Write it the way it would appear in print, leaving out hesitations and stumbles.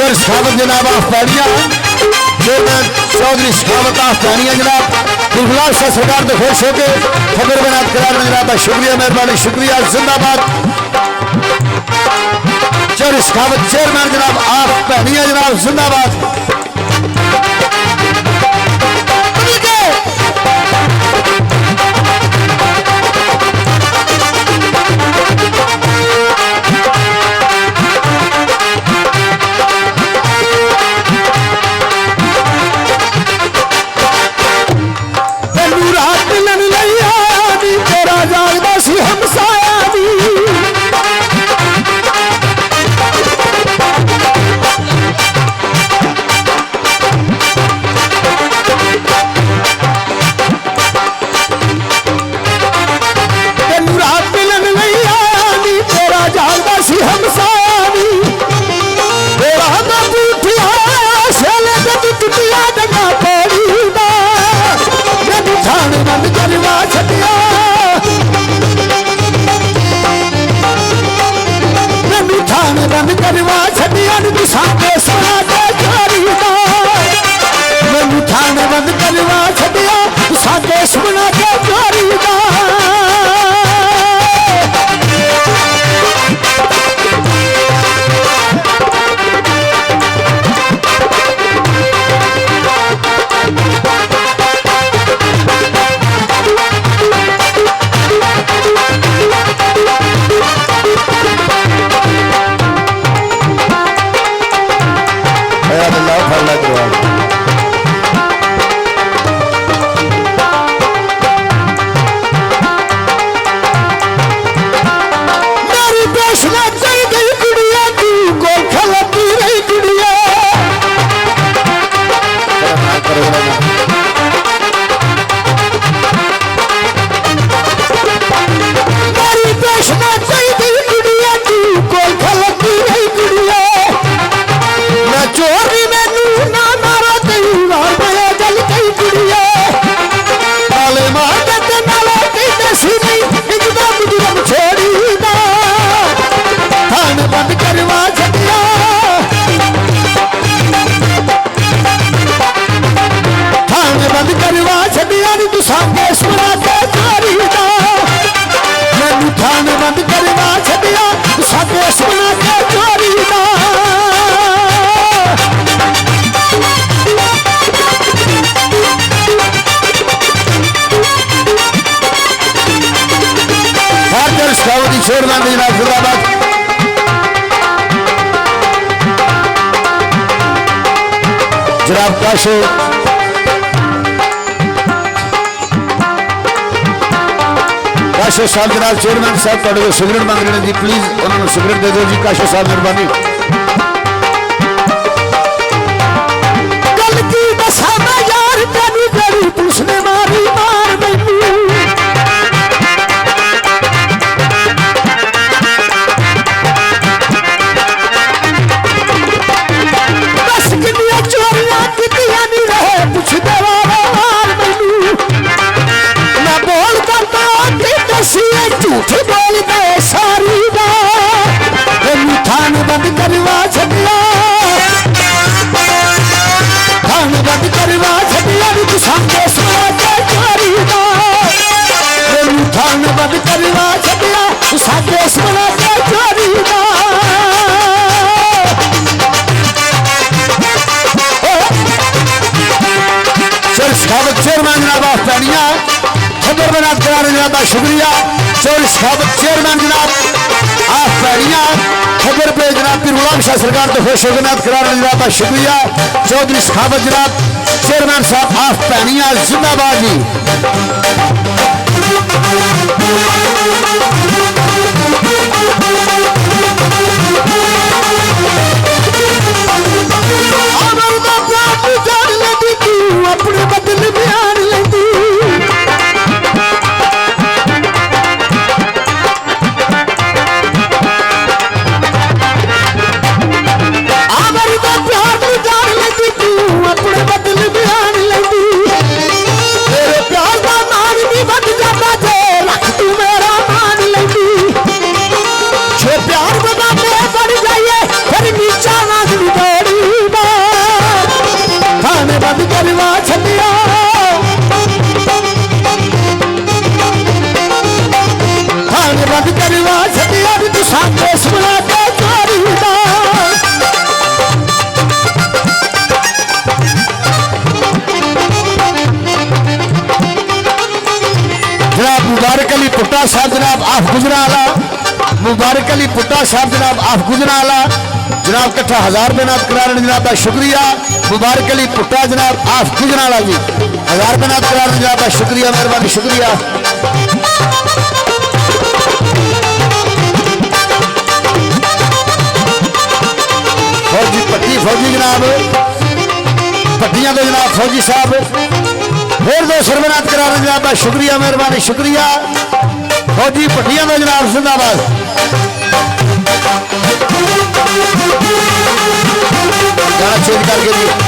चौधरी सखावत जनाब आफतानिया चौधरी सखावत आफतानिया जनाब बिरबलाल शाह सरकार तो खुश होकर खबर बनात करार जनाब शुक्रिया मेहरबानी शुक्रिया जिंदाबाद। चौधरी सखावत चेयरमैन जनाब आफतानिया जनाब जिंदाबाद। चेयरमैन जनाब जिंदाबाद। जनाब काशो साहब जनाब चेयरमैन साहब थोड़े को सिगरेट मांग रहे हैं जी प्लीज उन्होंने सिगरेट दे दो जी काशो साहब मेहरबानी। चेयरमैन जनाब आफतानिया खबर बनात करार जनाब शुक्रिया। चौधरी सखावत चेयरमैन जनाब आफतानिया खबर पे जनाब बिरबलाल शाह सरकार तो खुश होकर करार जनाब शुक्रिया। चौधरी सखावत जनाब चेयरमैन साहब आफतानिया जिंदाबाद जी। अपने बदल बयान लेती आवर का प्यार जान लेती तू अपने बदल बयान लेती तेरे प्यार का मान भी बद जाता जे रख तू मेरा मान ले पुट्टा साहब जनाब आफ गुजरावाला, मुबारक अली पुट्टा साहब जनाब आफ गुजरावाला जनाब कट्ठा 1000 रुपये नात करा रहे जनाब का शुक्रिया। मुबारक अली पुट्टा जनाब आफ गुजरावाला जी 1000 रुपये नात करा रहे जनाब का शुक्रिया, मेहरबानी शुक्रिया। फौजी पट्टी फौजी जनाब पट्टियां तो जनाब फौजी साहब फिर 200 रुपये नात करा रहे जनाब का शुक्रिया, मेहरबानी शुक्रिया। फौजी पट्टियां तो जनाब जिंदाबाद। गाना चेंज करके जी